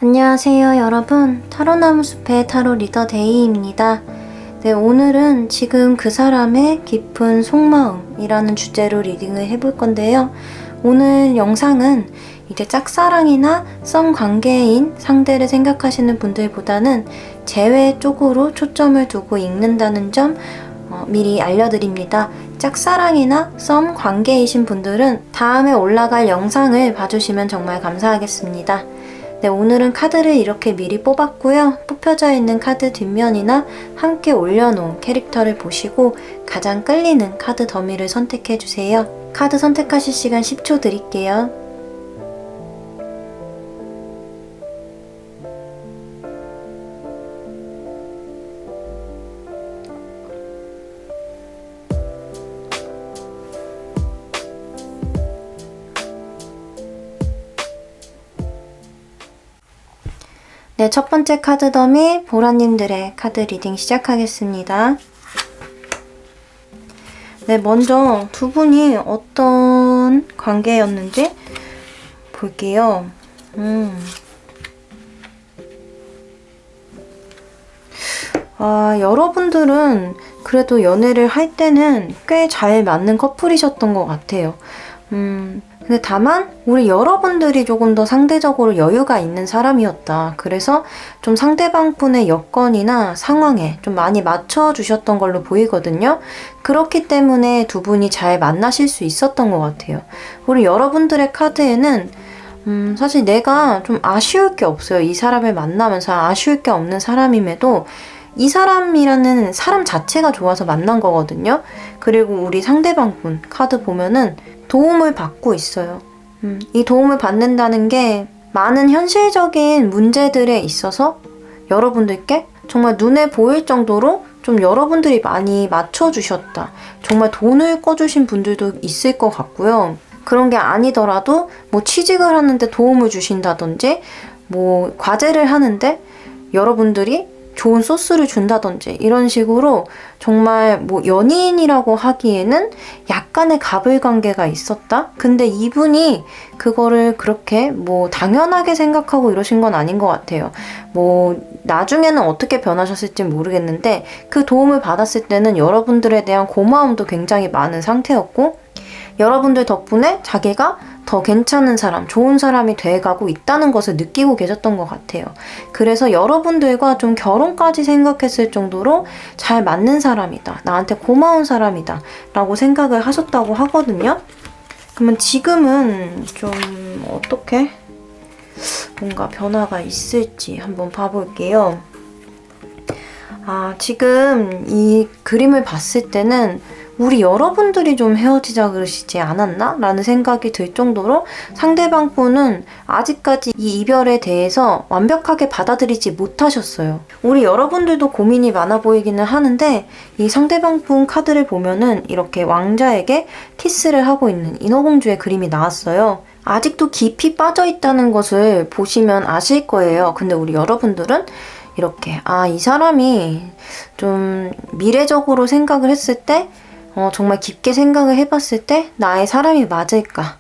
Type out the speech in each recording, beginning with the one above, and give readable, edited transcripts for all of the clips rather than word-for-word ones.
안녕하세요 여러분, 타로나무숲의 타로 리더 데이입니다. 네, 오늘은 지금 그 사람의 깊은 속마음이라는 주제로 리딩을 해볼 건데요. 오늘 영상은 이제 짝사랑이나 썸 관계인 상대를 생각하시는 분들보다는 재회 쪽으로 초점을 두고 읽는다는 점 미리 알려드립니다. 짝사랑이나 썸 관계이신 분들은 다음에 올라갈 영상을 봐주시면 정말 감사하겠습니다. 네, 오늘은 카드를 이렇게 미리 뽑았고요. 뽑혀져 있는 카드 뒷면이나 함께 올려놓은 캐릭터를 보시고 가장 끌리는 카드 더미를 선택해주세요. 카드 선택하실 시간 10초 드릴게요. 네, 첫 번째 카드 더미 보라님들의 카드 리딩 시작하겠습니다. 네, 먼저 두 분이 어떤 관계였는지 볼게요. 여러분들은 그래도 연애를 할 때는 꽤 잘 맞는 커플이셨던 것 같아요. 근데 다만 우리 여러분들이 조금 더 상대적으로 여유가 있는 사람이었다. 그래서 좀 상대방 분의 여건이나 상황에 좀 많이 맞춰주셨던 걸로 보이거든요. 그렇기 때문에 두 분이 잘 만나실 수 있었던 것 같아요. 우리 여러분들의 카드에는 사실 내가 좀 아쉬울 게 없어요. 이 사람을 만나면서 아쉬울 게 없는 사람임에도 이 사람이라는 사람 자체가 좋아서 만난 거거든요. 그리고 우리 상대방 분 카드 보면은 도움을 받고 있어요. 이 도움을 받는다는 게 많은 현실적인 문제들에 있어서 여러분들께 정말 눈에 보일 정도로 좀 여러분들이 많이 맞춰주셨다. 정말 돈을 꺼주신 분들도 있을 것 같고요. 그런 게 아니더라도 뭐 취직을 하는데 도움을 주신다든지 뭐 과제를 하는데 여러분들이 좋은 소스를 준다든지 이런 식으로 정말 뭐 연인이라고 하기에는 약간의 가불관계가 있었다? 근데 이분이 그거를 그렇게 뭐 당연하게 생각하고 이러신 건 아닌 것 같아요. 뭐 나중에는 어떻게 변하셨을지 모르겠는데 그 도움을 받았을 때는 여러분들에 대한 고마움도 굉장히 많은 상태였고 여러분들 덕분에 자기가 더 괜찮은 사람, 좋은 사람이 돼가고 있다는 것을 느끼고 계셨던 것 같아요. 그래서 여러분들과 좀 결혼까지 생각했을 정도로 잘 맞는 사람이다. 나한테 고마운 사람이다. 라고 생각을 하셨다고 하거든요. 그러면 지금은 좀 어떻게 뭔가 변화가 있을지 한번 봐볼게요. 지금 이 그림을 봤을 때는 우리 여러분들이 좀 헤어지자 그러시지 않았나? 라는 생각이 들 정도로 상대방 분은 아직까지 이 이별에 대해서 완벽하게 받아들이지 못하셨어요. 우리 여러분들도 고민이 많아 보이기는 하는데 이 상대방 분 카드를 보면은 이렇게 왕자에게 키스를 하고 있는 인어공주의 그림이 나왔어요. 아직도 깊이 빠져있다는 것을 보시면 아실 거예요. 근데 우리 여러분들은 이렇게 이 사람이 좀 미래적으로 생각을 했을 때 정말 깊게 생각을 해봤을 때 나의 사람이 맞을까?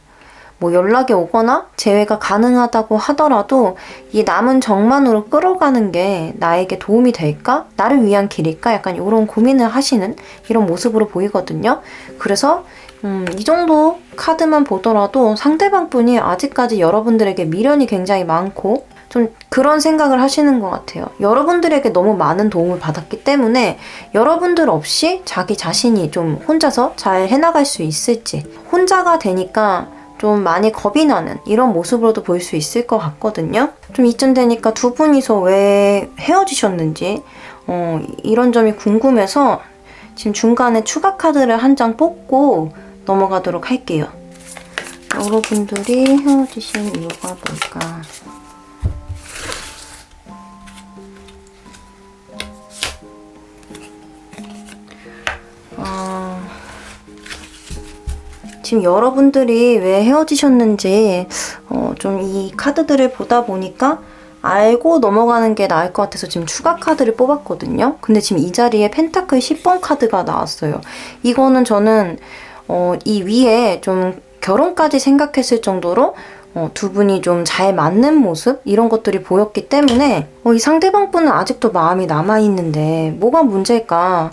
뭐 연락이 오거나 재회가 가능하다고 하더라도 이 남은 정만으로 끌어가는 게 나에게 도움이 될까? 나를 위한 길일까? 약간 이런 고민을 하시는 이런 모습으로 보이거든요. 그래서 이 정도 카드만 보더라도 상대방 분이 아직까지 여러분들에게 미련이 굉장히 많고 좀 그런 생각을 하시는 것 같아요. 여러분들에게 너무 많은 도움을 받았기 때문에 여러분들 없이 자기 자신이 좀 혼자서 잘 해나갈 수 있을지 혼자가 되니까 좀 많이 겁이 나는 이런 모습으로도 볼 수 있을 것 같거든요. 좀 이쯤 되니까 두 분이서 왜 헤어지셨는지 이런 점이 궁금해서 지금 중간에 추가 카드를 한 장 뽑고 넘어가도록 할게요. 여러분들이 헤어지신 이유가 뭘까? 지금 여러분들이 왜 헤어지셨는지 좀 이 카드들을 보다 보니까 알고 넘어가는 게 나을 것 같아서 지금 추가 카드를 뽑았거든요. 근데 지금 이 자리에 펜타클 10번 카드가 나왔어요. 이거는 저는 이 위에 좀 결혼까지 생각했을 정도로 두 분이 좀 잘 맞는 모습? 이런 것들이 보였기 때문에 이 상대방 분은 아직도 마음이 남아있는데 뭐가 문제일까?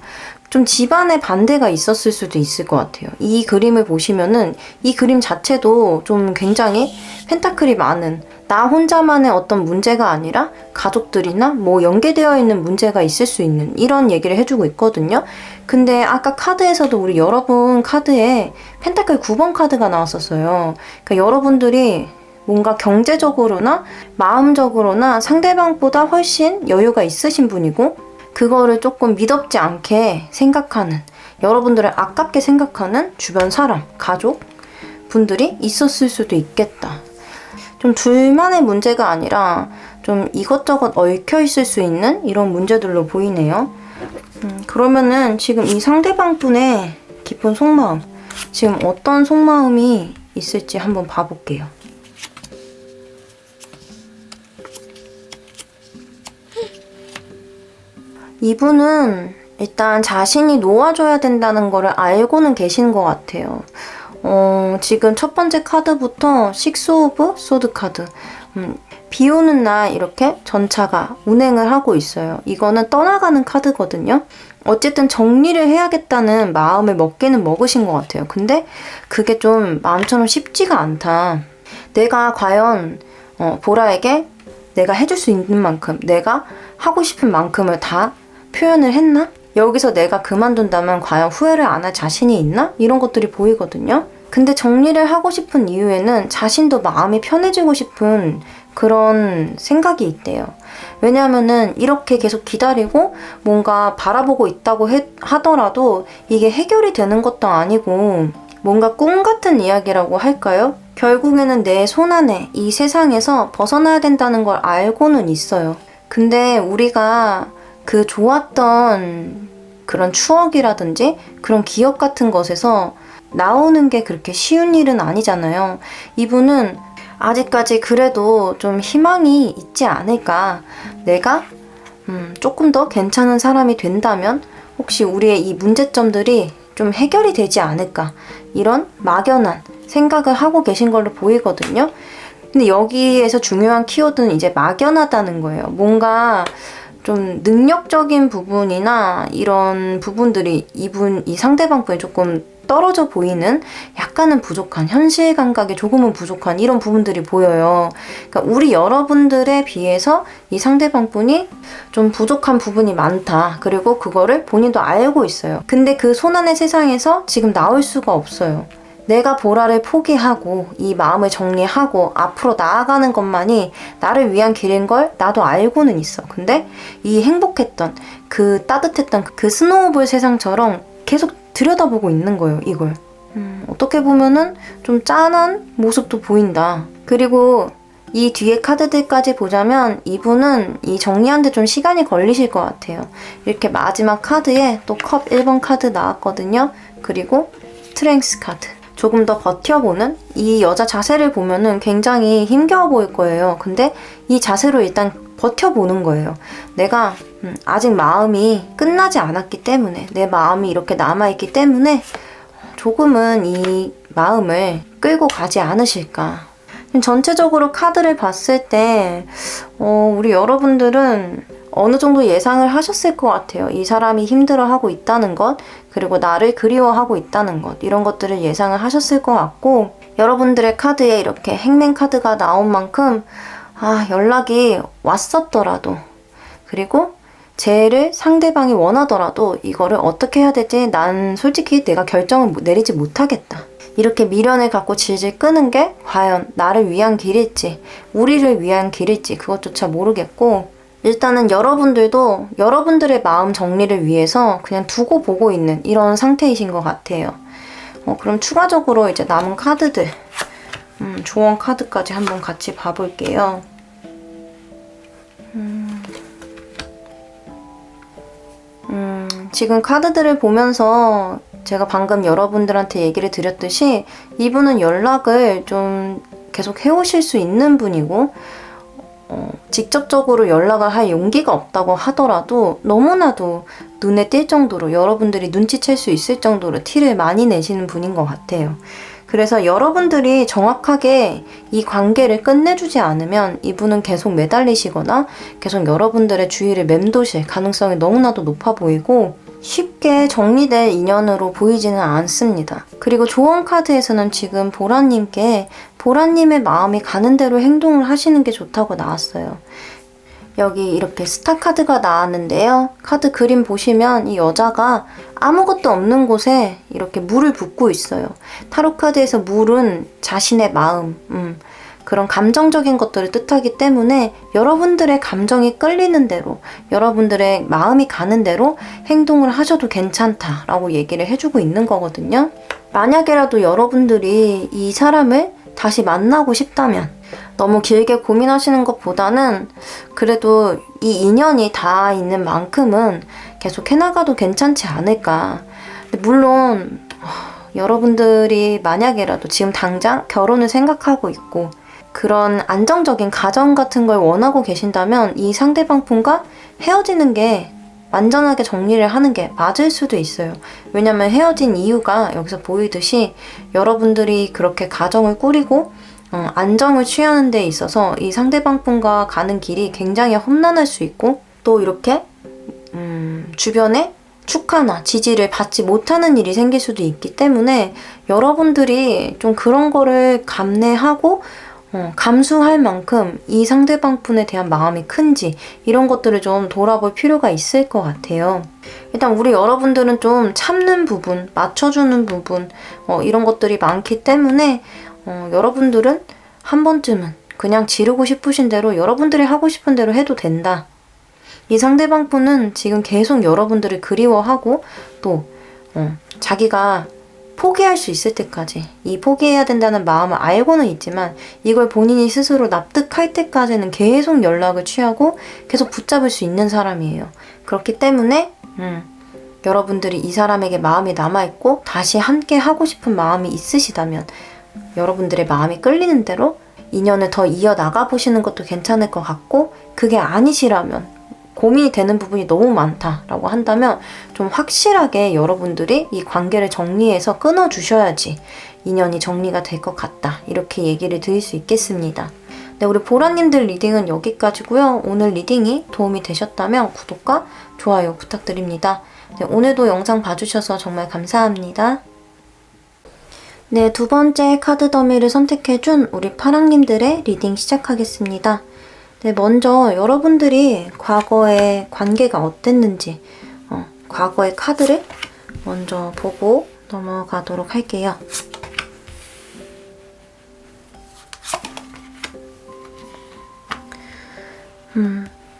좀 집안에 반대가 있었을 수도 있을 것 같아요. 이 그림을 보시면은 이 그림 자체도 좀 굉장히 펜타클이 많은, 나 혼자만의 어떤 문제가 아니라 가족들이나 뭐 연계되어 있는 문제가 있을 수 있는 이런 얘기를 해주고 있거든요. 근데 아까 카드에서도 우리 여러분 카드에 펜타클 9번 카드가 나왔었어요. 그러니까 여러분들이 뭔가 경제적으로나 마음적으로나 상대방보다 훨씬 여유가 있으신 분이고, 그거를 조금 미덥지 않게 생각하는, 여러분들을 아깝게 생각하는 주변 사람, 가족 분들이 있었을 수도 있겠다. 좀 둘만의 문제가 아니라 좀 이것저것 얽혀 있을 수 있는 이런 문제들로 보이네요. 그러면은 지금 이 상대방 분의 깊은 속마음, 지금 어떤 속마음이 있을지 한번 봐볼게요. 이분은 일단 자신이 놓아줘야 된다는 거를 알고는 계시는 것 같아요. 지금 첫 번째 카드부터 식스 오브 소드 카드. 비 오는 날 이렇게 전차가 운행을 하고 있어요. 이거는 떠나가는 카드거든요. 어쨌든 정리를 해야겠다는 마음을 먹기는 먹으신 것 같아요. 근데 그게 좀 마음처럼 쉽지가 않다. 내가 과연 보라에게 내가 해줄 수 있는 만큼, 내가 하고 싶은 만큼을 다 표현을 했나? 여기서 내가 그만둔다면 과연 후회를 안 할 자신이 있나? 이런 것들이 보이거든요. 근데 정리를 하고 싶은 이유에는 자신도 마음이 편해지고 싶은 그런 생각이 있대요. 왜냐하면은 이렇게 계속 기다리고 뭔가 바라보고 있다고 하더라도 이게 해결이 되는 것도 아니고 뭔가 꿈 같은 이야기라고 할까요? 결국에는 내 손안에 이 세상에서 벗어나야 된다는 걸 알고는 있어요. 근데 우리가 그 좋았던 그런 추억이라든지 그런 기억 같은 것에서 나오는 게 그렇게 쉬운 일은 아니잖아요. 이분은 아직까지 그래도 좀 희망이 있지 않을까. 내가 조금 더 괜찮은 사람이 된다면 혹시 우리의 이 문제점들이 좀 해결이 되지 않을까. 이런 막연한 생각을 하고 계신 걸로 보이거든요. 근데 여기에서 중요한 키워드는 이제 막연하다는 거예요. 뭔가 좀 능력적인 부분이나 이런 부분들이 이 상대방 분이 조금 떨어져 보이는, 약간은 부족한, 현실 감각이 조금은 부족한 이런 부분들이 보여요. 그러니까 우리 여러분들에 비해서 이 상대방 분이 좀 부족한 부분이 많다. 그리고 그거를 본인도 알고 있어요. 근데 그 손안의 세상에서 지금 나올 수가 없어요. 내가 보라를 포기하고 이 마음을 정리하고 앞으로 나아가는 것만이 나를 위한 길인 걸 나도 알고는 있어. 근데 이 행복했던 그 따뜻했던 그 스노우볼 세상처럼 계속 들여다보고 있는 거예요, 이걸. 어떻게 보면은 좀 짠한 모습도 보인다. 그리고 이 뒤에 카드들까지 보자면 이분은 이 정리하는데 좀 시간이 걸리실 것 같아요. 이렇게 마지막 카드에 또 컵 1번 카드 나왔거든요. 그리고 스트렝스 카드. 조금 더 버텨보는, 이 여자 자세를 보면은 굉장히 힘겨워 보일 거예요. 근데 이 자세로 일단 버텨보는 거예요. 내가 아직 마음이 끝나지 않았기 때문에, 내 마음이 이렇게 남아있기 때문에 조금은 이 마음을 끌고 가지 않으실까. 전체적으로 카드를 봤을 때 우리 여러분들은 어느 정도 예상을 하셨을 것 같아요. 이 사람이 힘들어하고 있다는 것, 그리고 나를 그리워하고 있다는 것, 이런 것들을 예상을 하셨을 것 같고, 여러분들의 카드에 이렇게 행맨 카드가 나온 만큼 연락이 왔었더라도, 그리고 쟤를 상대방이 원하더라도 이거를 어떻게 해야 될지 난 솔직히 내가 결정을 내리지 못하겠다. 이렇게 미련을 갖고 질질 끄는 게 과연 나를 위한 길일지, 우리를 위한 길일지 그것조차 모르겠고, 일단은 여러분들도 여러분들의 마음 정리를 위해서 그냥 두고 보고 있는 이런 상태이신 것 같아요. 그럼 추가적으로 이제 남은 카드들, 조언 카드까지 한번 같이 봐볼게요. 지금 카드들을 보면서 제가 방금 여러분들한테 얘기를 드렸듯이 이분은 연락을 좀 계속 해오실 수 있는 분이고, 직접적으로 연락을 할 용기가 없다고 하더라도 너무나도 눈에 띌 정도로, 여러분들이 눈치챌 수 있을 정도로 티를 많이 내시는 분인 것 같아요. 그래서 여러분들이 정확하게 이 관계를 끝내주지 않으면 이분은 계속 매달리시거나 계속 여러분들의 주위를 맴도실 가능성이 너무나도 높아 보이고 쉽게 정리될 인연으로 보이지는 않습니다. 그리고 조언 카드에서는 지금 보라님께 보라님의 마음이 가는 대로 행동을 하시는 게 좋다고 나왔어요. 여기 이렇게 스타 카드가 나왔는데요. 카드 그림 보시면 이 여자가 아무것도 없는 곳에 이렇게 물을 붓고 있어요. 타로 카드에서 물은 자신의 마음, 그런 감정적인 것들을 뜻하기 때문에 여러분들의 감정이 끌리는 대로, 여러분들의 마음이 가는 대로 행동을 하셔도 괜찮다라고 얘기를 해주고 있는 거거든요. 만약에라도 여러분들이 이 사람을 다시 만나고 싶다면 너무 길게 고민하시는 것보다는 그래도 이 인연이 다 있는 만큼은 계속 해나가도 괜찮지 않을까. 근데 물론 여러분들이 만약에라도 지금 당장 결혼을 생각하고 있고 그런 안정적인 가정 같은 걸 원하고 계신다면 이 상대방 분과 헤어지는 게 완전하게 정리를 하는 게 맞을 수도 있어요. 왜냐면 헤어진 이유가 여기서 보이듯이 여러분들이 그렇게 가정을 꾸리고 안정을 취하는 데 있어서 이 상대방 분과 가는 길이 굉장히 험난할 수 있고 또 이렇게 주변에 축하나 지지를 받지 못하는 일이 생길 수도 있기 때문에 여러분들이 좀 그런 거를 감내하고 감수할 만큼 이 상대방 분에 대한 마음이 큰지 이런 것들을 좀 돌아볼 필요가 있을 것 같아요. 일단 우리 여러분들은 좀 참는 부분, 맞춰주는 부분 이런 것들이 많기 때문에 여러분들은 한 번쯤은 그냥 지르고 싶으신 대로 여러분들이 하고 싶은 대로 해도 된다. 이 상대방 분은 지금 계속 여러분들을 그리워하고 또 자기가 포기할 수 있을 때까지 이 포기해야 된다는 마음을 알고는 있지만 이걸 본인이 스스로 납득할 때까지는 계속 연락을 취하고 계속 붙잡을 수 있는 사람이에요. 그렇기 때문에 여러분들이 이 사람에게 마음이 남아있고 다시 함께 하고 싶은 마음이 있으시다면 여러분들의 마음이 끌리는 대로 인연을 더 이어나가 보시는 것도 괜찮을 것 같고 그게 아니시라면 고민이 되는 부분이 너무 많다라고 한다면 좀 확실하게 여러분들이 이 관계를 정리해서 끊어주셔야지 인연이 정리가 될 것 같다. 이렇게 얘기를 드릴 수 있겠습니다. 네, 우리 보라님들 리딩은 여기까지고요. 오늘 리딩이 도움이 되셨다면 구독과 좋아요 부탁드립니다. 네, 오늘도 영상 봐주셔서 정말 감사합니다. 네, 두 번째 카드 더미를 선택해준 우리 파랑님들의 리딩 시작하겠습니다. 네, 먼저 여러분들이 과거의 관계가 어땠는지 과거의 카드를 먼저 보고 넘어가도록 할게요.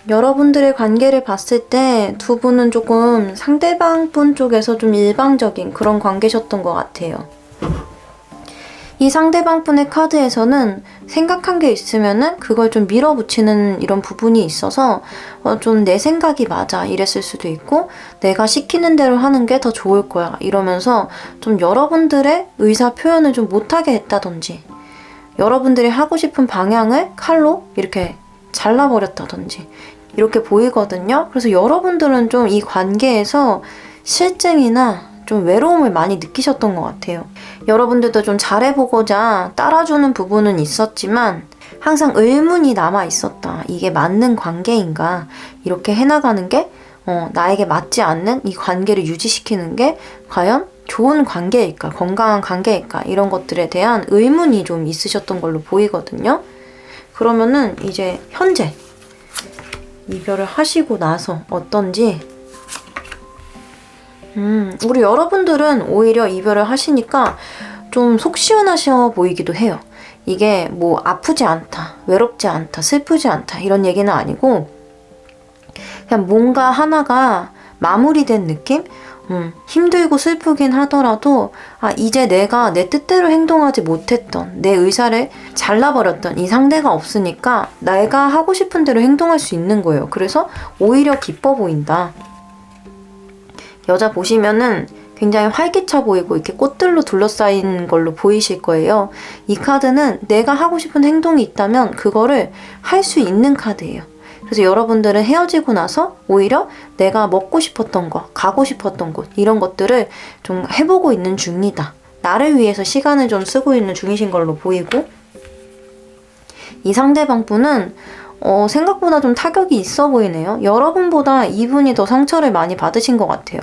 여러분들의 관계를 봤을 때 두 분은 조금 상대방 분 쪽에서 좀 일방적인 그런 관계셨던 것 같아요. 이 상대방 분의 카드에서는 생각한 게 있으면은 그걸 좀 밀어붙이는 이런 부분이 있어서 좀 내 생각이 맞아 이랬을 수도 있고 내가 시키는 대로 하는 게 더 좋을 거야 이러면서 좀 여러분들의 의사 표현을 좀 못하게 했다든지 여러분들이 하고 싶은 방향을 칼로 이렇게 잘라버렸다든지 이렇게 보이거든요. 그래서 여러분들은 좀 이 관계에서 실증이나 좀 외로움을 많이 느끼셨던 것 같아요. 여러분들도 좀 잘해보고자 따라주는 부분은 있었지만 항상 의문이 남아 있었다. 이게 맞는 관계인가? 이렇게 해나가는 게 나에게 맞지 않는 이 관계를 유지시키는 게 과연 좋은 관계일까? 건강한 관계일까? 이런 것들에 대한 의문이 좀 있으셨던 걸로 보이거든요. 그러면은 이제 현재 이별을 하시고 나서 어떤지 우리 여러분들은 오히려 이별을 하시니까 좀 속 시원하셔 보이기도 해요. 이게 뭐 아프지 않다, 외롭지 않다, 슬프지 않다 이런 얘기는 아니고 그냥 뭔가 하나가 마무리된 느낌? 힘들고 슬프긴 하더라도 이제 내가 내 뜻대로 행동하지 못했던 내 의사를 잘라버렸던 이 상대가 없으니까 내가 하고 싶은 대로 행동할 수 있는 거예요. 그래서 오히려 기뻐 보인다. 여자 보시면은 굉장히 활기차 보이고 이렇게 꽃들로 둘러싸인 걸로 보이실 거예요. 이 카드는 내가 하고 싶은 행동이 있다면 그거를 할 수 있는 카드예요. 그래서 여러분들은 헤어지고 나서 오히려 내가 먹고 싶었던 거, 가고 싶었던 곳 이런 것들을 좀 해보고 있는 중이다. 나를 위해서 시간을 좀 쓰고 있는 중이신 걸로 보이고, 이 상대방 분은 생각보다 좀 타격이 있어 보이네요. 여러분보다 이분이 더 상처를 많이 받으신 것 같아요.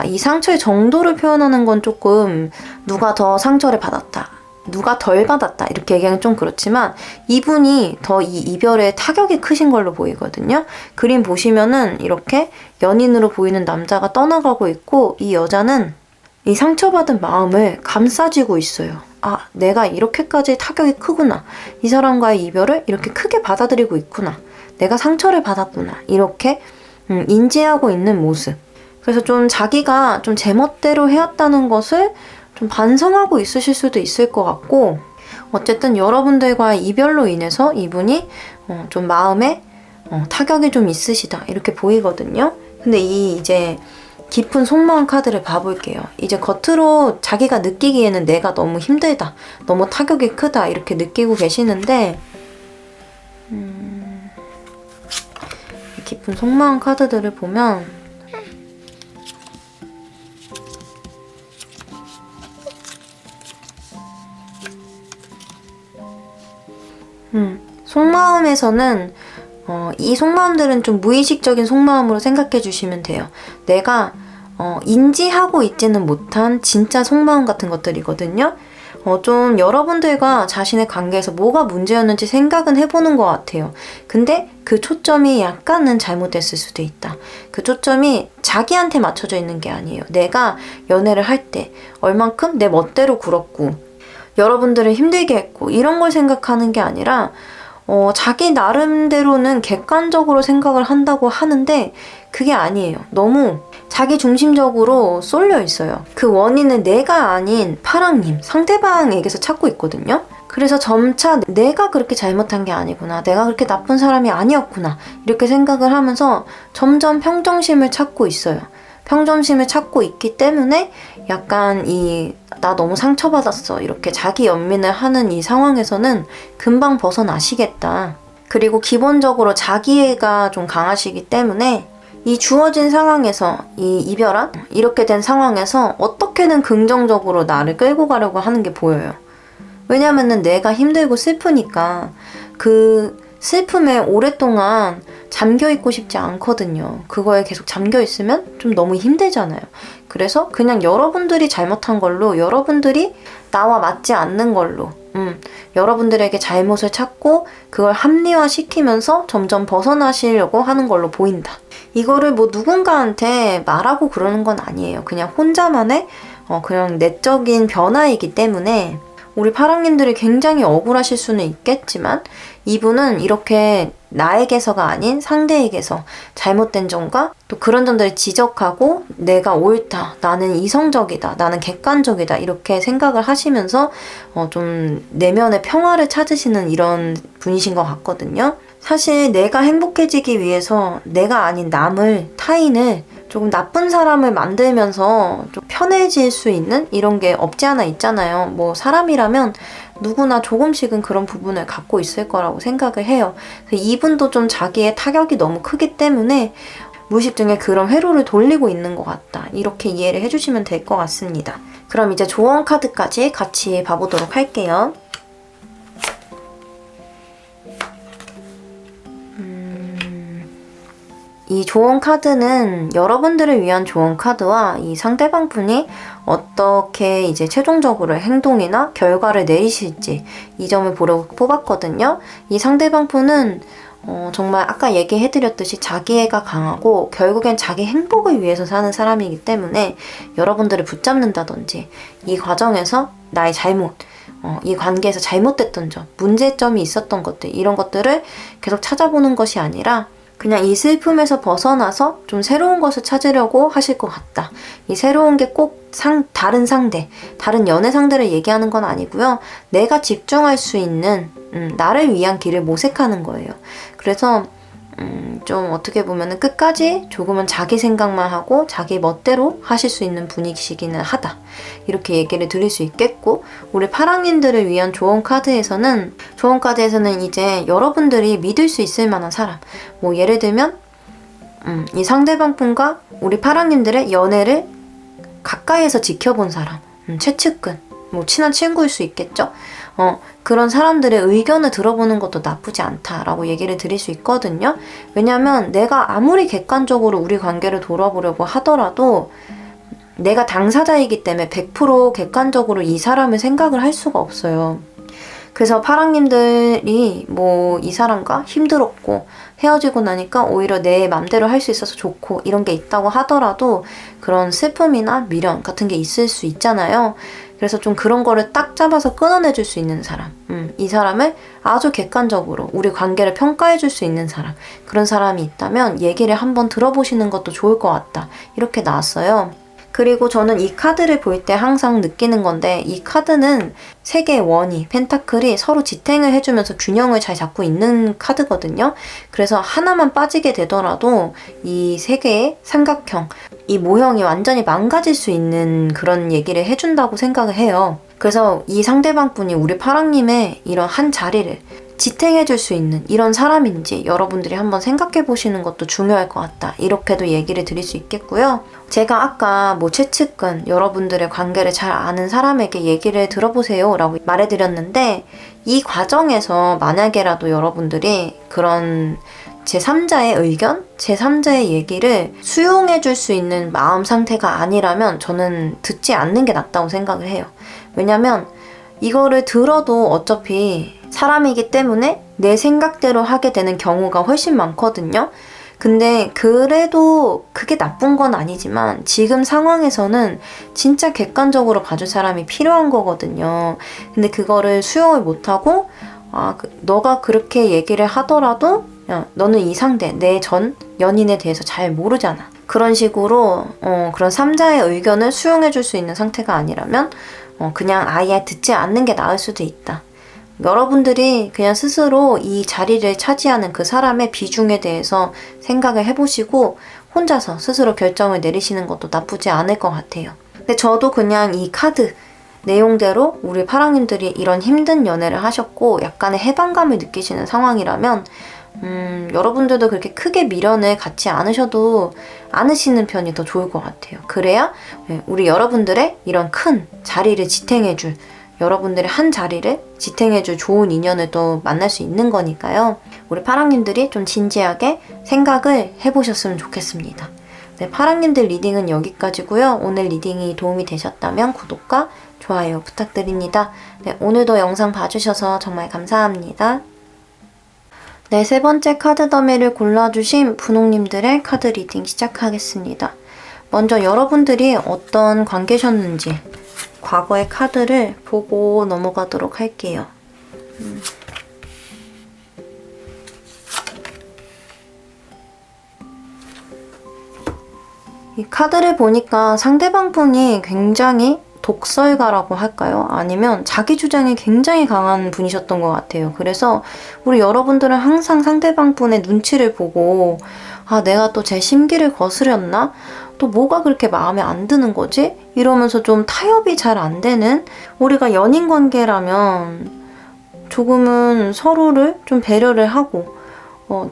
이 상처의 정도를 표현하는 건 조금 누가 더 상처를 받았다, 누가 덜 받았다 이렇게 얘기하면 좀 그렇지만, 이분이 더 이 이별의 타격이 크신 걸로 보이거든요. 그림 보시면은 이렇게 연인으로 보이는 남자가 떠나가고 있고, 이 여자는 이 상처받은 마음을 감싸쥐고 있어요. 내가 이렇게까지 타격이 크구나. 이 사람과의 이별을 이렇게 크게 받아들이고 있구나. 내가 상처를 받았구나. 이렇게 인지하고 있는 모습. 그래서 좀 자기가 좀 제멋대로 해왔다는 것을 좀 반성하고 있으실 수도 있을 것 같고, 어쨌든 여러분들과의 이별로 인해서 이분이 좀 마음에 타격이 좀 있으시다 이렇게 보이거든요. 근데 이제 깊은 속마음 카드를 봐볼게요. 이제 겉으로 자기가 느끼기에는 내가 너무 힘들다, 너무 타격이 크다 이렇게 느끼고 계시는데, 깊은 속마음 카드들을 보면 속마음에서는 이 속마음들은 좀 무의식적인 속마음으로 생각해 주시면 돼요. 내가 인지하고 있지는 못한 진짜 속마음 같은 것들이거든요. 좀 여러분들과 자신의 관계에서 뭐가 문제였는지 생각은 해보는 것 같아요. 근데 그 초점이 약간은 잘못됐을 수도 있다. 그 초점이 자기한테 맞춰져 있는 게 아니에요. 내가 연애를 할 때 얼만큼 내 멋대로 굴었고 여러분들을 힘들게 했고 이런 걸 생각하는 게 아니라 자기 나름대로는 객관적으로 생각을 한다고 하는데 그게 아니에요. 너무 자기 중심적으로 쏠려 있어요. 그 원인은 내가 아닌 파랑님, 상대방에게서 찾고 있거든요. 그래서 점차 내가 그렇게 잘못한 게 아니구나, 내가 그렇게 나쁜 사람이 아니었구나 이렇게 생각을 하면서 점점 평정심을 찾고 있어요. 평정심을 찾고 있기 때문에 약간 나 너무 상처받았어 이렇게 자기 연민을 하는 이 상황에서는 금방 벗어나시겠다. 그리고 기본적으로 자기애가 좀 강하시기 때문에 이 주어진 상황에서, 이 이별한 이렇게 된 상황에서 어떻게든 긍정적으로 나를 끌고 가려고 하는 게 보여요. 왜냐면은 내가 힘들고 슬프니까 그 슬픔에 오랫동안 잠겨있고 싶지 않거든요. 그거에 계속 잠겨있으면 좀 너무 힘들잖아요. 그래서 그냥 여러분들이 잘못한 걸로, 여러분들이 나와 맞지 않는 걸로 여러분들에게 잘못을 찾고 그걸 합리화시키면서 점점 벗어나시려고 하는 걸로 보인다. 이거를 뭐 누군가한테 말하고 그러는 건 아니에요. 그냥 혼자만의 그냥 내적인 변화이기 때문에 우리 파랑님들이 굉장히 억울하실 수는 있겠지만 이분은 이렇게 나에게서가 아닌 상대에게서 잘못된 점과 또 그런 점들을 지적하고 내가 옳다, 나는 이성적이다, 나는 객관적이다 이렇게 생각을 하시면서 좀 내면의 평화를 찾으시는 이런 분이신 것 같거든요. 사실 내가 행복해지기 위해서 내가 아닌 남을, 타인을 조금 나쁜 사람을 만들면서 좀 편해질 수 있는 이런 게 없지 않아 있잖아요. 뭐 사람이라면 누구나 조금씩은 그런 부분을 갖고 있을 거라고 생각을 해요. 이분도 좀 자기의 타격이 너무 크기 때문에 무의식 중에 그런 회로를 돌리고 있는 것 같다. 이렇게 이해를 해주시면 될 것 같습니다. 그럼 이제 조언 카드까지 같이 봐보도록 할게요. 이 조언 카드는 여러분들을 위한 조언 카드와 이 상대방 분이 어떻게 이제 최종적으로 행동이나 결과를 내리실지 이 점을 보려고 뽑았거든요. 이 상대방 분은 정말 아까 얘기해드렸듯이 자기애가 강하고 결국엔 자기 행복을 위해서 사는 사람이기 때문에 여러분들을 붙잡는다든지 이 과정에서 나의 잘못, 이 관계에서 잘못됐던 점, 문제점이 있었던 것들 이런 것들을 계속 찾아보는 것이 아니라 그냥 이 슬픔에서 벗어나서 좀 새로운 것을 찾으려고 하실 것 같다. 이 새로운 게 꼭 다른 상대, 다른 연애 상대를 얘기하는 건 아니고요. 내가 집중할 수 있는 나를 위한 길을 모색하는 거예요. 그래서 좀 어떻게 보면은 끝까지 조금은 자기 생각만 하고 자기 멋대로 하실 수 있는 분이시기는 하다. 이렇게 얘기를 드릴 수 있겠고, 우리 파랑님들을 위한 조언 카드에서는 이제 여러분들이 믿을 수 있을 만한 사람, 뭐 예를 들면 이 상대방 분과 우리 파랑님들의 연애를 가까이에서 지켜본 사람, 최측근, 뭐 친한 친구일 수 있겠죠? 그런 사람들의 의견을 들어보는 것도 나쁘지 않다라고 얘기를 드릴 수 있거든요. 왜냐면 내가 아무리 객관적으로 우리 관계를 돌아보려고 하더라도 내가 당사자이기 때문에 100% 객관적으로 이 사람을 생각을 할 수가 없어요. 그래서 파랑님들이 뭐 이 사람과 힘들었고 헤어지고 나니까 오히려 내 맘대로 할 수 있어서 좋고 이런 게 있다고 하더라도 그런 슬픔이나 미련 같은 게 있을 수 있잖아요. 그래서 좀 그런 거를 딱 잡아서 끊어내줄 수 있는 사람, 이 사람을 아주 객관적으로 우리 관계를 평가해줄 수 있는 사람, 그런 사람이 있다면 얘기를 한번 들어보시는 것도 좋을 것 같다, 이렇게 나왔어요. 그리고 저는 이 카드를 볼 때 항상 느끼는 건데, 이 카드는 세 개의 원이, 펜타클이 서로 지탱을 해주면서 균형을 잘 잡고 있는 카드거든요. 그래서 하나만 빠지게 되더라도 이 세 개의 삼각형, 이 모형이 완전히 망가질 수 있는 그런 얘기를 해준다고 생각을 해요. 그래서 이 상대방 분이 우리 파랑님의 이런 한 자리를 지탱해줄 수 있는 이런 사람인지 여러분들이 한번 생각해 보시는 것도 중요할 것 같다, 이렇게도 얘기를 드릴 수 있겠고요. 제가 아까 뭐 최측근, 여러분들의 관계를 잘 아는 사람에게 얘기를 들어보세요 라고 말해드렸는데, 이 과정에서 만약에라도 여러분들이 그런 제3자의 의견, 제3자의 얘기를 수용해 줄 수 있는 마음 상태가 아니라면 저는 듣지 않는 게 낫다고 생각을 해요. 왜냐면 이거를 들어도 어차피 사람이기 때문에 내 생각대로 하게 되는 경우가 훨씬 많거든요. 근데 그래도 그게 나쁜 건 아니지만 지금 상황에서는 진짜 객관적으로 봐줄 사람이 필요한 거거든요. 근데 그거를 수용을 못하고 너가 그렇게 얘기를 하더라도 야, 너는 이 상대, 내 전 연인에 대해서 잘 모르잖아, 그런 식으로 그런 3자의 의견을 수용해 줄 수 있는 상태가 아니라면 그냥 아예 듣지 않는 게 나을 수도 있다. 여러분들이 그냥 스스로 이 자리를 차지하는 그 사람의 비중에 대해서 생각을 해보시고 혼자서 스스로 결정을 내리시는 것도 나쁘지 않을 것 같아요. 근데 저도 그냥 이 카드 내용대로 우리 파랑님들이 이런 힘든 연애를 하셨고 약간의 해방감을 느끼시는 상황이라면 여러분들도 그렇게 크게 미련을 갖지 않으시는 편이 더 좋을 것 같아요. 그래야 우리 여러분들의 이런 큰 자리를 지탱해줄, 여러분들의 한 자리를 지탱해줄 좋은 인연을 또 만날 수 있는 거니까요. 우리 파랑님들이 좀 진지하게 생각을 해보셨으면 좋겠습니다. 네, 파랑님들 리딩은 여기까지고요. 오늘 리딩이 도움이 되셨다면 구독과 좋아요 부탁드립니다. 네, 오늘도 영상 봐주셔서 정말 감사합니다. 네, 세 번째 카드 더미를 골라주신 분홍님들의 카드 리딩 시작하겠습니다. 먼저 여러분들이 어떤 관계셨는지 과거의 카드를 보고 넘어가도록 할게요. 이 카드를 보니까 상대방 분이 굉장히 독설가라고 할까요? 아니면 자기 주장이 굉장히 강한 분이셨던 것 같아요. 그래서 우리 여러분들은 항상 상대방 분의 눈치를 보고 내가 또 제 심기를 거스렸나? 또 뭐가 그렇게 마음에 안 드는 거지? 이러면서 좀 타협이 잘 안 되는, 우리가 연인 관계라면 조금은 서로를 좀 배려를 하고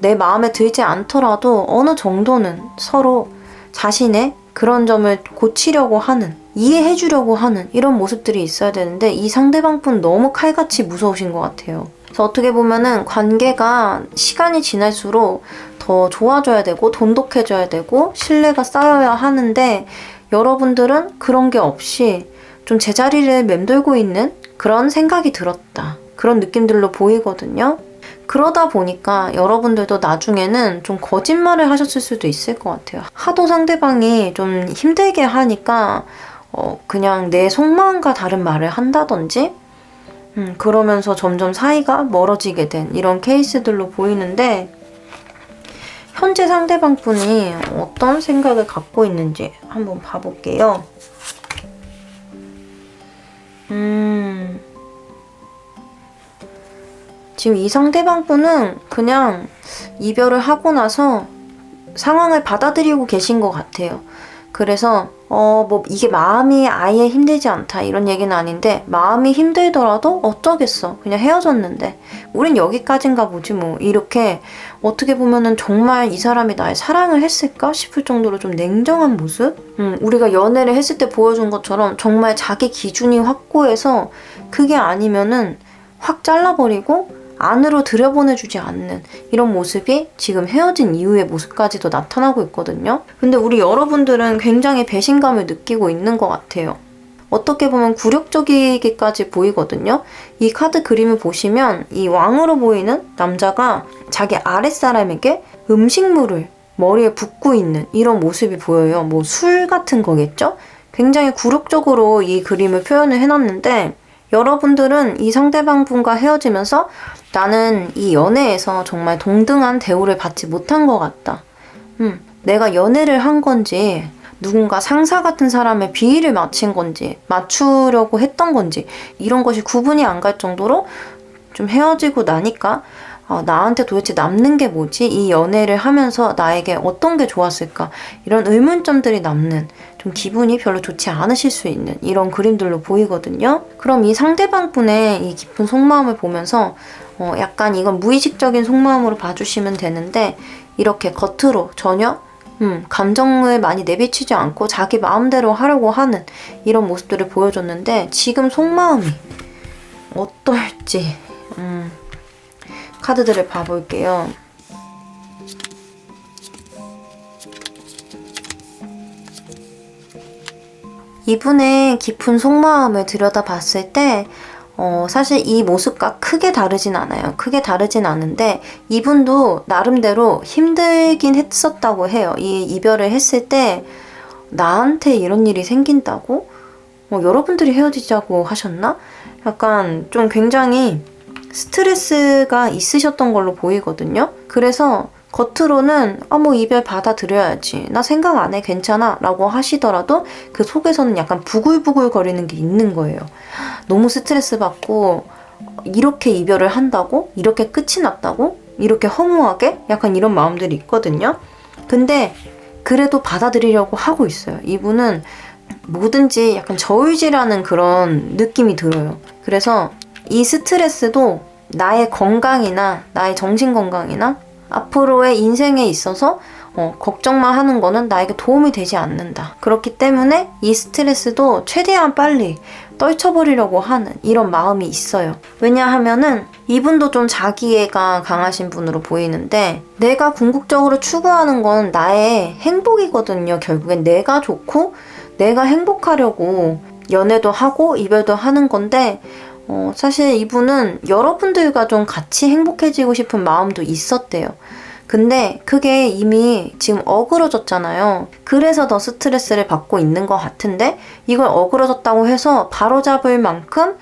내 마음에 들지 않더라도 어느 정도는 서로 자신의 그런 점을 고치려고 하는, 이해해주려고 하는 이런 모습들이 있어야 되는데 이 상대방 분 너무 칼같이 무서우신 것 같아요. 그래서 어떻게 보면은 관계가 시간이 지날수록 더 좋아져야 되고 돈독해져야 되고 신뢰가 쌓여야 하는데 여러분들은 그런 게 없이 좀 제자리를 맴돌고 있는 그런 생각이 들었다, 그런 느낌들로 보이거든요. 그러다 보니까 여러분들도 나중에는 좀 거짓말을 하셨을 수도 있을 것 같아요. 하도 상대방이 좀 힘들게 하니까 그냥 내 속마음과 다른 말을 한다든지 그러면서 점점 사이가 멀어지게 된 이런 케이스들로 보이는데, 현재 상대방 분이 어떤 생각을 갖고 있는지 한번 봐볼게요. 지금 이 상대방 분은 그냥 이별을 하고 나서 상황을 받아들이고 계신 것 같아요. 그래서 뭐 이게 마음이 아예 힘들지 않다 이런 얘기는 아닌데 마음이 힘들더라도 어쩌겠어. 그냥 헤어졌는데 우린 여기까지인가 보지 뭐. 이렇게 어떻게 보면은 정말 이 사람이 나의 사랑을 했을까 싶을 정도로 좀 냉정한 모습? 우리가 연애를 했을 때 보여준 것처럼 정말 자기 기준이 확고해서 그게 아니면은 확 잘라버리고 안으로 들여보내주지 않는 이런 모습이 지금 헤어진 이후의 모습까지도 나타나고 있거든요. 근데 우리 여러분들은 굉장히 배신감을 느끼고 있는 것 같아요. 어떻게 보면 굴욕적이기까지 보이거든요. 이 카드 그림을 보시면 이 왕으로 보이는 남자가 자기 아랫사람에게 음식물을 머리에 붓고 있는 이런 모습이 보여요. 뭐 술 같은 거겠죠? 굉장히 굴욕적으로 이 그림을 표현을 해놨는데 여러분들은 이 상대방 분과 헤어지면서 나는 이 연애에서 정말 동등한 대우를 받지 못한 것 같다. 내가 연애를 한 건지 누군가 상사 같은 사람의 비위를 맞춘 건지 맞추려고 했던 건지 이런 것이 구분이 안 갈 정도로 좀 헤어지고 나니까 나한테 도대체 남는 게 뭐지? 이 연애를 하면서 나에게 어떤 게 좋았을까? 이런 의문점들이 남는 좀 기분이 별로 좋지 않으실 수 있는 이런 그림들로 보이거든요. 그럼 이 상대방 분의 이 깊은 속마음을 보면서 약간 이건 무의식적인 속마음으로 봐주시면 되는데 이렇게 겉으로 전혀 감정을 많이 내비치지 않고 자기 마음대로 하려고 하는 이런 모습들을 보여줬는데 지금 속마음이 어떨지 카드들을 봐볼게요. 이분의 깊은 속마음을 들여다봤을 때 사실 이 모습과 크게 다르진 않아요. 크게 다르진 않은데 이분도 나름대로 힘들긴 했었다고 해요. 이 이별을 했을 때 나한테 이런 일이 생긴다고? 여러분들이 헤어지자고 하셨나? 약간 좀 굉장히 스트레스가 있으셨던 걸로 보이거든요. 그래서 겉으로는 뭐 이별 받아들여야지 나 생각 안 해 괜찮아 라고 하시더라도 그 속에서는 약간 부글부글 거리는 게 있는 거예요. 너무 스트레스 받고 이렇게 이별을 한다고? 이렇게 끝이 났다고? 이렇게 허무하게? 약간 이런 마음들이 있거든요. 근데 그래도 받아들이려고 하고 있어요. 이분은 뭐든지 약간 저울질하는 그런 느낌이 들어요. 그래서 이 스트레스도 나의 건강이나 나의 정신 건강이나 앞으로의 인생에 있어서 걱정만 하는 거는 나에게 도움이 되지 않는다. 그렇기 때문에 이 스트레스도 최대한 빨리 떨쳐버리려고 하는 이런 마음이 있어요. 왜냐하면은 이분도 좀 자기애가 강하신 분으로 보이는데 내가 궁극적으로 추구하는 건 나의 행복이거든요. 결국엔 내가 좋고 내가 행복하려고 연애도 하고 이별도 하는 건데 사실 이분은 여러분들과 좀 같이 행복해지고 싶은 마음도 있었대요. 근데 그게 이미 지금 어그러졌잖아요. 그래서 더 스트레스를 받고 있는 것 같은데 이걸 어그러졌다고 해서 바로잡을 만큼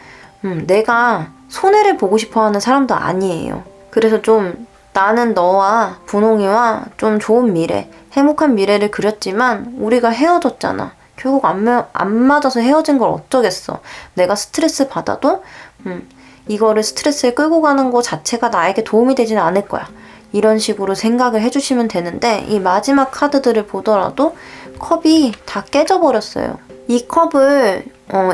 내가 손해를 보고 싶어하는 사람도 아니에요. 그래서 좀 나는 너와 분홍이와 좀 좋은 미래, 행복한 미래를 그렸지만 우리가 헤어졌잖아. 결국 안 맞아서 헤어진 걸 어쩌겠어. 내가 스트레스 받아도 이거를 스트레스를 끌고 가는 거 자체가 나에게 도움이 되지는 않을 거야. 이런 식으로 생각을 해주시면 되는데 이 마지막 카드들을 보더라도 컵이 다 깨져버렸어요. 이 컵을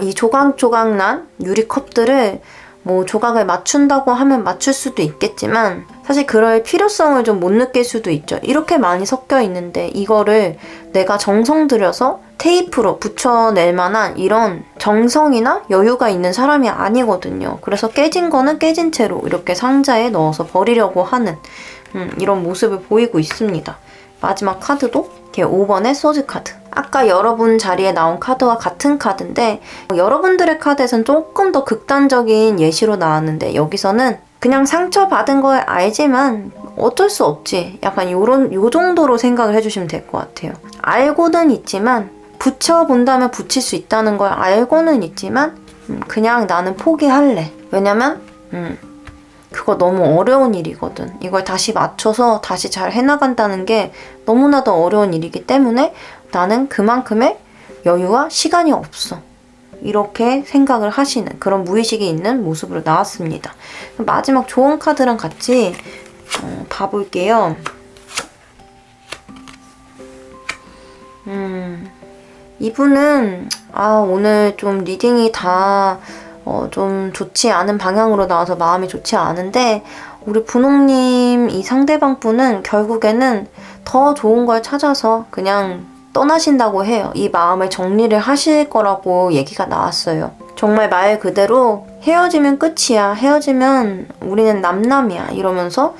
이 조각조각 난 유리컵들을 뭐 조각을 맞춘다고 하면 맞출 수도 있겠지만 사실 그럴 필요성을 좀 못 느낄 수도 있죠. 이렇게 많이 섞여 있는데 이거를 내가 정성 들여서 테이프로 붙여낼 만한 이런 정성이나 여유가 있는 사람이 아니거든요. 그래서 깨진 거는 깨진 채로 이렇게 상자에 넣어서 버리려고 하는 이런 모습을 보이고 있습니다. 마지막 카드도 이렇게 5번의 소즈 카드. 아까 여러분 자리에 나온 카드와 같은 카드인데 여러분들의 카드에서는 조금 더 극단적인 예시로 나왔는데 여기서는 그냥 상처받은 걸 알지만 어쩔 수 없지. 약간 요 정도로 생각을 해주시면 될 것 같아요. 알고는 있지만 붙여본다면 붙일 수 있다는 걸 알고는 있지만 그냥 나는 포기할래. 왜냐면 그거 너무 어려운 일이거든. 이걸 다시 맞춰서 다시 잘 해나간다는 게 너무나도 어려운 일이기 때문에 나는 그만큼의 여유와 시간이 없어. 이렇게 생각을 하시는 그런 무의식이 있는 모습으로 나왔습니다. 마지막 좋은 카드랑 같이 봐볼게요. 이분은 오늘 좀 리딩이 다 좀 좋지 않은 방향으로 나와서 마음이 좋지 않은데, 우리 분홍님 이 상대방 분은 결국에는 더 좋은 걸 찾아서 그냥 떠나신다고 해요. 이 마음을 정리를 하실 거라고 얘기가 나왔어요. 정말 말 그대로 헤어지면 끝이야, 헤어지면 우리는 남남이야 이러면서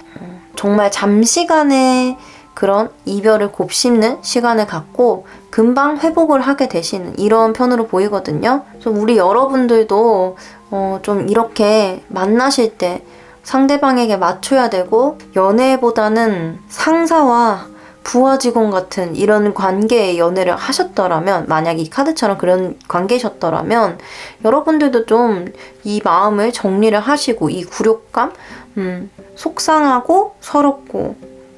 정말 잠시간의 그런 이별을 곱씹는 시간을 갖고 금방 회복을 하게 되시는 이런 편으로 보이거든요. 그래서 우리 여러분들도 좀 이렇게 만나실 때 상대방에게 맞춰야 되고, 연애보다는 상사와 부하 직원 같은 이런 관계의 연애를 하셨더라면, 만약 이 카드처럼 그런 관계셨더라면 여러분들도 좀 이 마음을 정리를 하시고, 이 굴욕감, 속상하고 서럽고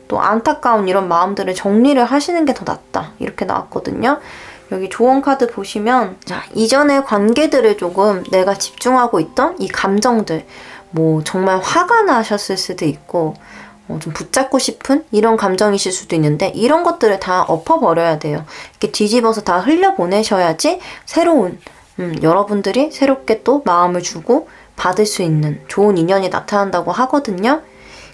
또 안타까운 이런 마음들을 정리를 하시는 게 더 낫다, 이렇게 나왔거든요. 여기 조언 카드 보시면, 자, 이전의 관계들을 조금 내가 집중하고 있던 이 감정들, 뭐 정말 화가 나셨을 수도 있고 좀 붙잡고 싶은 이런 감정이실 수도 있는데, 이런 것들을 다 엎어버려야 돼요. 이렇게 뒤집어서 다 흘려보내셔야지 새로운 여러분들이 새롭게 또 마음을 주고 받을 수 있는 좋은 인연이 나타난다고 하거든요.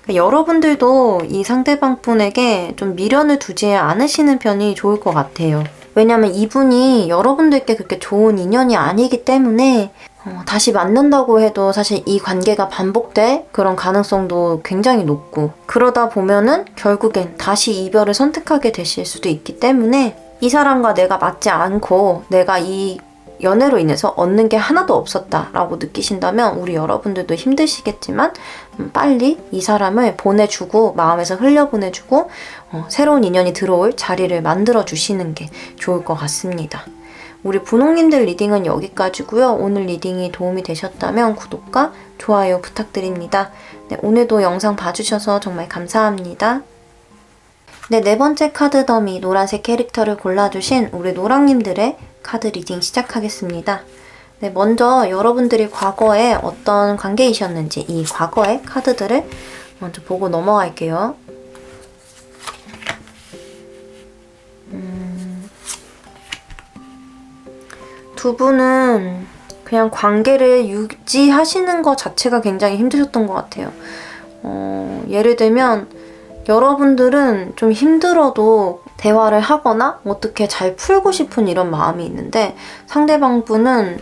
그러니까 여러분들도 이 상대방 분에게 좀 미련을 두지 않으시는 편이 좋을 것 같아요. 왜냐면 이분이 여러분들께 그렇게 좋은 인연이 아니기 때문에 다시 만난다고 해도 사실 이 관계가 반복될 그런 가능성도 굉장히 높고, 그러다 보면은 결국엔 다시 이별을 선택하게 되실 수도 있기 때문에, 이 사람과 내가 맞지 않고 내가 이 연애로 인해서 얻는 게 하나도 없었다라고 느끼신다면, 우리 여러분들도 힘드시겠지만 빨리 이 사람을 보내주고, 마음에서 흘려보내주고 새로운 인연이 들어올 자리를 만들어 주시는 게 좋을 것 같습니다. 우리 분홍님들 리딩은 여기까지고요. 오늘 리딩이 도움이 되셨다면 구독과 좋아요 부탁드립니다. 네, 오늘도 영상 봐주셔서 정말 감사합니다. 네, 네 번째 카드 더미 노란색 캐릭터를 골라주신 우리 노랑님들의 카드 리딩 시작하겠습니다. 네, 먼저 여러분들이 과거에 어떤 관계이셨는지 이 과거의 카드들을 먼저 보고 넘어갈게요. 두 분은 그냥 관계를 유지하시는 것 자체가 굉장히 힘드셨던 것 같아요. 예를 들면 여러분들은 좀 힘들어도 대화를 하거나 어떻게 잘 풀고 싶은 이런 마음이 있는데, 상대방 분은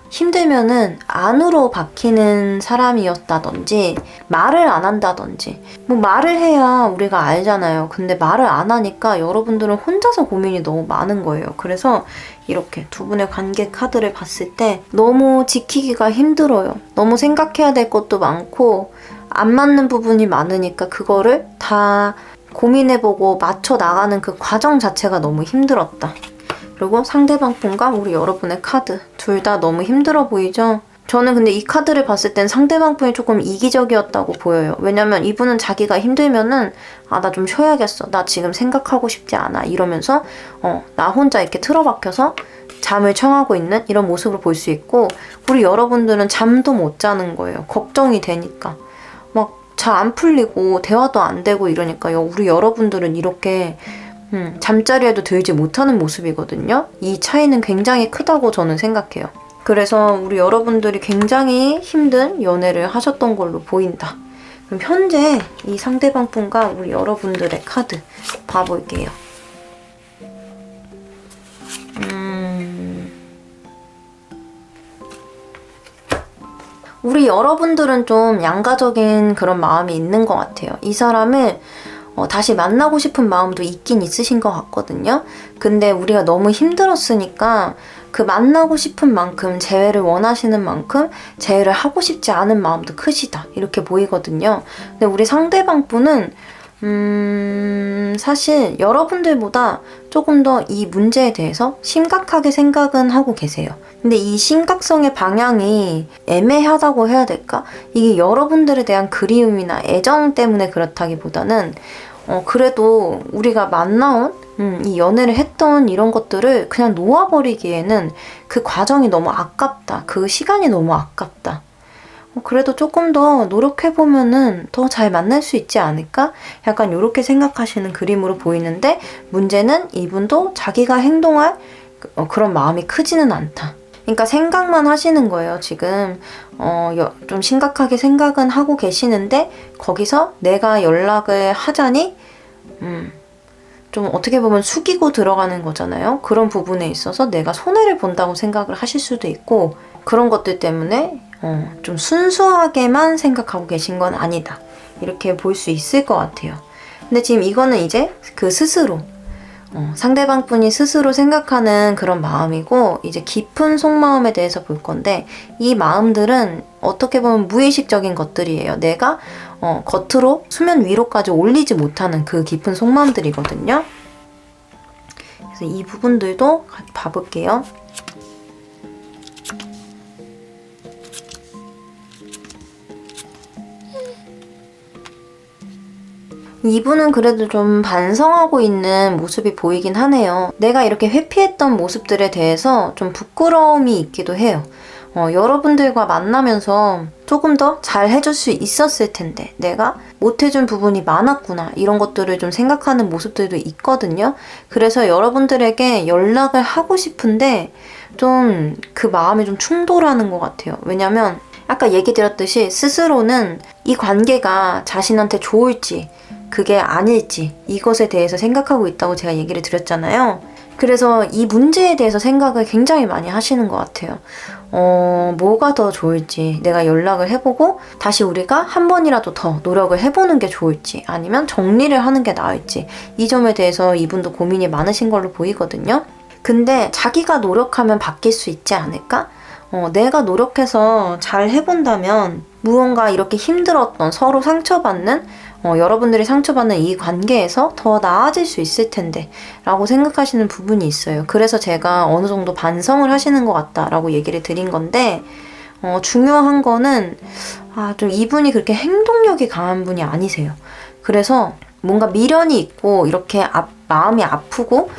힘들면은 안으로 박히는 사람이었다든지 말을 안 한다든지, 뭐 말을 해야 우리가 알잖아요. 근데 말을 안 하니까 여러분들은 혼자서 고민이 너무 많은 거예요. 그래서 이렇게 두 분의 관계 카드를 봤을 때 너무 지키기가 힘들어요. 너무 생각해야 될 것도 많고 안 맞는 부분이 많으니까 그거를 다 고민해보고 맞춰 나가는 그 과정 자체가 너무 힘들었다. 그리고 상대방 분과 우리 여러분의 카드 둘 다 너무 힘들어 보이죠? 저는 근데 이 카드를 봤을 땐 상대방 분이 조금 이기적이었다고 보여요. 왜냐면 이분은 자기가 힘들면은 나 좀 쉬어야겠어, 나 지금 생각하고 싶지 않아 이러면서 나 혼자 이렇게 틀어박혀서 잠을 청하고 있는 이런 모습을 볼 수 있고, 우리 여러분들은 잠도 못 자는 거예요. 걱정이 되니까 막 잘 안 풀리고 대화도 안 되고 이러니까요. 우리 여러분들은 이렇게 잠자리에도 들지 못하는 모습이거든요. 이 차이는 굉장히 크다고 저는 생각해요. 그래서 우리 여러분들이 굉장히 힘든 연애를 하셨던 걸로 보인다. 그럼 현재 이 상대방 분과 우리 여러분들의 카드 봐볼게요. 우리 여러분들은 좀 양가적인 그런 마음이 있는 것 같아요. 이 사람을 다시 만나고 싶은 마음도 있긴 있으신 것 같거든요. 근데 우리가 너무 힘들었으니까 그 만나고 싶은 만큼, 재회를 원하시는 만큼 재회를 하고 싶지 않은 마음도 크시다, 이렇게 보이거든요. 근데 우리 상대방 분은 사실 여러분들보다 조금 더 이 문제에 대해서 심각하게 생각은 하고 계세요. 근데 이 심각성의 방향이 애매하다고 해야 될까? 이게 여러분들에 대한 그리움이나 애정 때문에 그렇다기보다는 그래도 우리가 만나온 이 연애를 했던 이런 것들을 그냥 놓아버리기에는 그 과정이 너무 아깝다. 그 시간이 너무 아깝다. 그래도 조금 더 노력해보면은 더 잘 만날 수 있지 않을까? 약간 이렇게 생각하시는 그림으로 보이는데, 문제는 이분도 자기가 행동할 그런 마음이 크지는 않다. 그러니까 생각만 하시는 거예요, 지금. 좀 심각하게 생각은 하고 계시는데, 거기서 내가 연락을 하자니, 좀 어떻게 보면 숙이고 들어가는 거잖아요. 그런 부분에 있어서 내가 손해를 본다고 생각을 하실 수도 있고, 그런 것들 때문에 좀 순수하게만 생각하고 계신 건 아니다. 이렇게 볼 수 있을 것 같아요. 근데 지금 이거는 이제 그 스스로, 상대방 분이 스스로 생각하는 그런 마음이고, 이제 깊은 속마음에 대해서 볼 건데, 이 마음들은 어떻게 보면 무의식적인 것들이에요. 내가 겉으로 수면 위로까지 올리지 못하는 그 깊은 속마음들이거든요. 그래서 이 부분들도 봐볼게요. 이분은 그래도 좀 반성하고 있는 모습이 보이긴 하네요. 내가 이렇게 회피했던 모습들에 대해서 좀 부끄러움이 있기도 해요. 여러분들과 만나면서 조금 더 잘 해줄 수 있었을 텐데 내가 못해준 부분이 많았구나, 이런 것들을 좀 생각하는 모습들도 있거든요. 그래서 여러분들에게 연락을 하고 싶은데 좀 그 마음이 좀 충돌하는 것 같아요. 왜냐면 아까 얘기 드렸듯이 스스로는 이 관계가 자신한테 좋을지 그게 아닐지 이것에 대해서 생각하고 있다고 제가 얘기를 드렸잖아요. 그래서 이 문제에 대해서 생각을 굉장히 많이 하시는 것 같아요. 뭐가 더 좋을지, 내가 연락을 해보고 다시 우리가 한 번이라도 더 노력을 해보는 게 좋을지, 아니면 정리를 하는 게 나을지, 이 점에 대해서 이분도 고민이 많으신 걸로 보이거든요. 근데 자기가 노력하면 바뀔 수 있지 않을까? 내가 노력해서 잘 해본다면 무언가 이렇게 힘들었던, 서로 상처받는, 여러분들이 상처받는 이 관계에서 더 나아질 수 있을 텐데 라고 생각하시는 부분이 있어요. 그래서 제가 어느 정도 반성을 하시는 것 같다라고 얘기를 드린 건데, 중요한 거는 좀 이분이 그렇게 행동력이 강한 분이 아니세요. 그래서 뭔가 미련이 있고 이렇게 마음이 아프고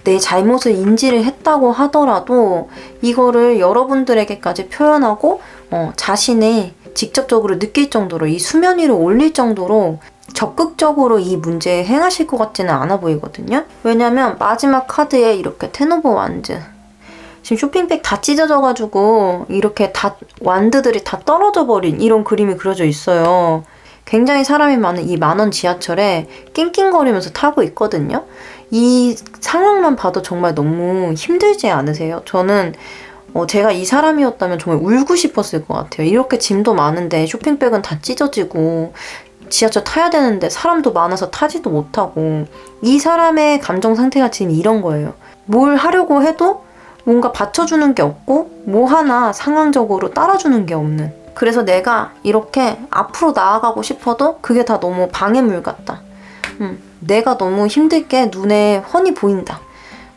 내 잘못을 인지를 했다고 하더라도 이거를 여러분들에게까지 표현하고 자신이 직접적으로 느낄 정도로, 이 수면 위로 올릴 정도로 적극적으로 이 문제에 행하실 것 같지는 않아 보이거든요. 왜냐면 마지막 카드에 이렇게 텐 오브 완즈, 지금 쇼핑백 다 찢어져가지고 이렇게 다 완드들이 다 떨어져 버린 이런 그림이 그려져 있어요. 굉장히 사람이 많은 이 만원 지하철에 낑낑거리면서 타고 있거든요. 이 상황만 봐도 정말 너무 힘들지 않으세요? 저는 제가 이 사람이었다면 정말 울고 싶었을 것 같아요. 이렇게 짐도 많은데 쇼핑백은 다 찢어지고 지하철 타야 되는데 사람도 많아서 타지도 못하고, 이 사람의 감정 상태가 지금 이런 거예요. 뭘 하려고 해도 뭔가 받쳐주는 게 없고 뭐 하나 상황적으로 따라주는 게 없는, 그래서 내가 이렇게 앞으로 나아가고 싶어도 그게 다 너무 방해물 같다. 내가 너무 힘들게 눈에 훤히 보인다.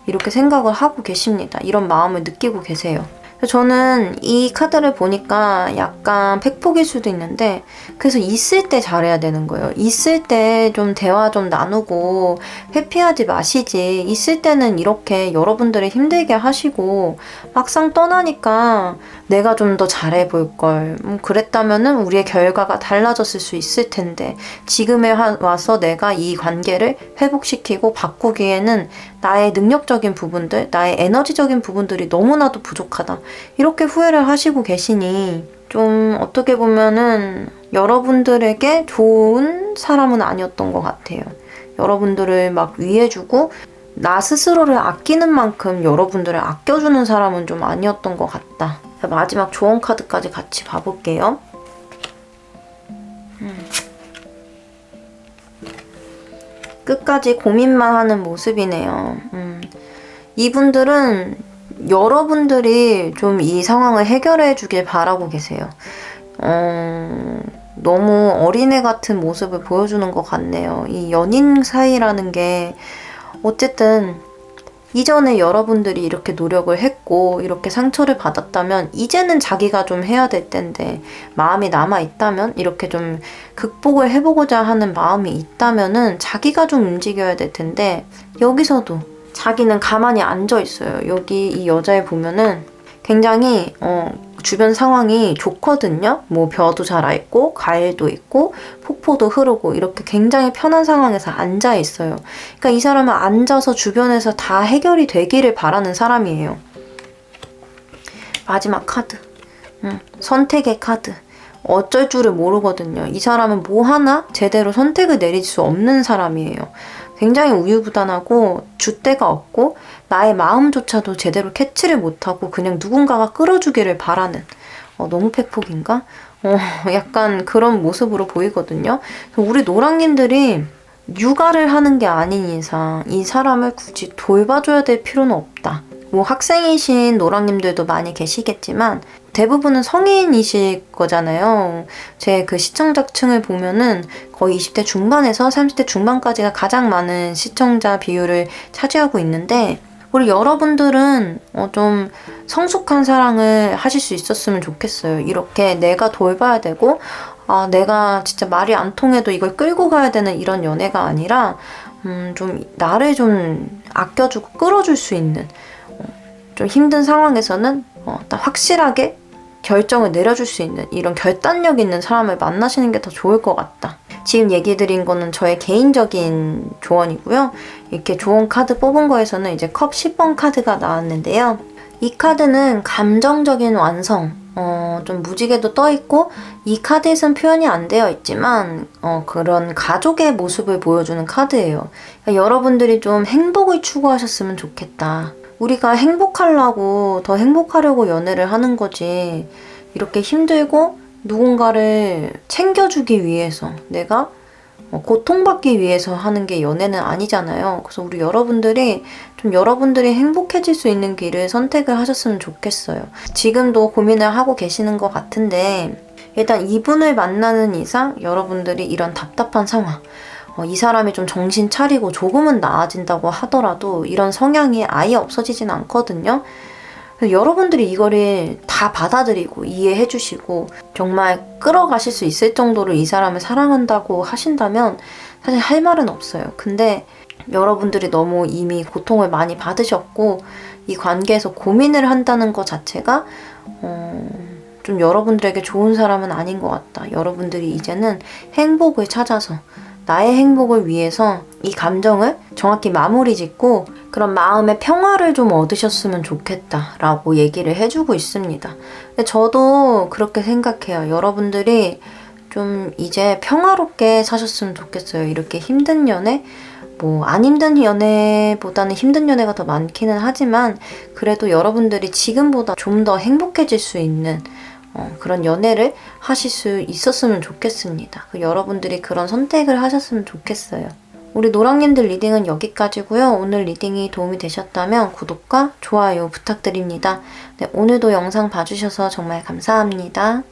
이렇게 생각을 하고 계십니다. 이런 마음을 느끼고 계세요. 저는 이 카드를 보니까 약간 팩폭일 수도 있는데, 그래서 있을 때 잘해야 되는 거예요. 있을 때 좀 대화 좀 나누고 회피하지 마시지. 있을 때는 이렇게 여러분들을 힘들게 하시고 막상 떠나니까 내가 좀 더 잘해볼 걸, 그랬다면은 우리의 결과가 달라졌을 수 있을 텐데 지금에 와서 내가 이 관계를 회복시키고 바꾸기에는 나의 능력적인 부분들, 나의 에너지적인 부분들이 너무나도 부족하다, 이렇게 후회를 하시고 계시니 좀 어떻게 보면은 여러분들에게 좋은 사람은 아니었던 것 같아요. 여러분들을 막 위해주고 나 스스로를 아끼는 만큼 여러분들을 아껴주는 사람은 좀 아니었던 것 같다. 마지막 조언 카드까지 같이 봐볼게요. 끝까지 고민만 하는 모습이네요. 이분들은 여러분들이 좀 이 상황을 해결해 주길 바라고 계세요. 너무 어린애 같은 모습을 보여주는 것 같네요. 이 연인 사이라는 게 어쨌든 이전에 여러분들이 이렇게 노력을 했고 이렇게 상처를 받았다면 이제는 자기가 좀 해야 될 텐데, 마음이 남아있다면, 이렇게 좀 극복을 해보고자 하는 마음이 있다면은 자기가 좀 움직여야 될 텐데, 여기서도 자기는 가만히 앉아 있어요. 여기 이 여자애 보면은 굉장히 주변 상황이 좋거든요. 뭐 벼도 자라 있고 과일도 있고 폭포도 흐르고 이렇게 굉장히 편한 상황에서 앉아 있어요. 그러니까 이 사람은 앉아서 주변에서 다 해결이 되기를 바라는 사람이에요. 마지막 카드. 선택의 카드. 어쩔 줄을 모르거든요. 이 사람은 뭐 하나 제대로 선택을 내릴 수 없는 사람이에요. 굉장히 우유부단하고 줏대가 없고 나의 마음조차도 제대로 캐치를 못하고 그냥 누군가가 끌어주기를 바라는 너무 팩폭인가? 약간 그런 모습으로 보이거든요. 우리 노랑님들이 육아를 하는 게 아닌 이상 이 사람을 굳이 돌봐줘야 될 필요는 없다. 뭐 학생이신 노랑님들도 많이 계시겠지만 대부분은 성인이실 거잖아요. 제 그 시청자층을 보면은 거의 20대 중반에서 30대 중반까지가 가장 많은 시청자 비율을 차지하고 있는데 우리 여러분들은 좀 성숙한 사랑을 하실 수 있었으면 좋겠어요. 이렇게 내가 돌봐야 되고 내가 진짜 말이 안 통해도 이걸 끌고 가야 되는 이런 연애가 아니라 좀 나를 좀 아껴주고 끌어줄 수 있는 좀 힘든 상황에서는 딱 확실하게 결정을 내려줄 수 있는 이런 결단력 있는 사람을 만나시는 게 더 좋을 것 같다. 지금 얘기 드린 거는 저의 개인적인 조언이고요. 이렇게 좋은 카드 뽑은 거에서는 이제 컵 10번 카드가 나왔는데요. 이 카드는 감정적인 완성, 좀 무지개도 떠있고 이 카드에선 표현이 안 되어 있지만 그런 가족의 모습을 보여주는 카드예요. 그러니까 여러분들이 좀 행복을 추구하셨으면 좋겠다. 우리가 행복하려고 더 행복하려고 연애를 하는 거지 이렇게 힘들고 누군가를 챙겨주기 위해서 내가 고통받기 위해서 하는 게 연애는 아니잖아요. 그래서 우리 여러분들이 좀 여러분들이 행복해질 수 있는 길을 선택을 하셨으면 좋겠어요. 지금도 고민을 하고 계시는 것 같은데 일단 이분을 만나는 이상 여러분들이 이런 답답한 상황 이 사람이 좀 정신 차리고 조금은 나아진다고 하더라도 이런 성향이 아예 없어지진 않거든요. 여러분들이 이거를 다 받아들이고 이해해 주시고 정말 끌어가실 수 있을 정도로 이 사람을 사랑한다고 하신다면 사실 할 말은 없어요. 근데 여러분들이 너무 이미 고통을 많이 받으셨고 이 관계에서 고민을 한다는 것 자체가 좀 여러분들에게 좋은 사람은 아닌 것 같다. 여러분들이 이제는 행복을 찾아서 나의 행복을 위해서 이 감정을 정확히 마무리 짓고 그런 마음의 평화를 좀 얻으셨으면 좋겠다라고 얘기를 해주고 있습니다. 근데 저도 그렇게 생각해요. 여러분들이 좀 이제 평화롭게 사셨으면 좋겠어요. 이렇게 힘든 연애, 뭐 안 힘든 연애보다는 힘든 연애가 더 많기는 하지만 그래도 여러분들이 지금보다 좀 더 행복해질 수 있는 그런 연애를 하실 수 있었으면 좋겠습니다. 여러분들이 그런 선택을 하셨으면 좋겠어요. 우리 노랑님들 리딩은 여기까지고요. 오늘 리딩이 도움이 되셨다면 구독과 좋아요 부탁드립니다. 네, 오늘도 영상 봐주셔서 정말 감사합니다.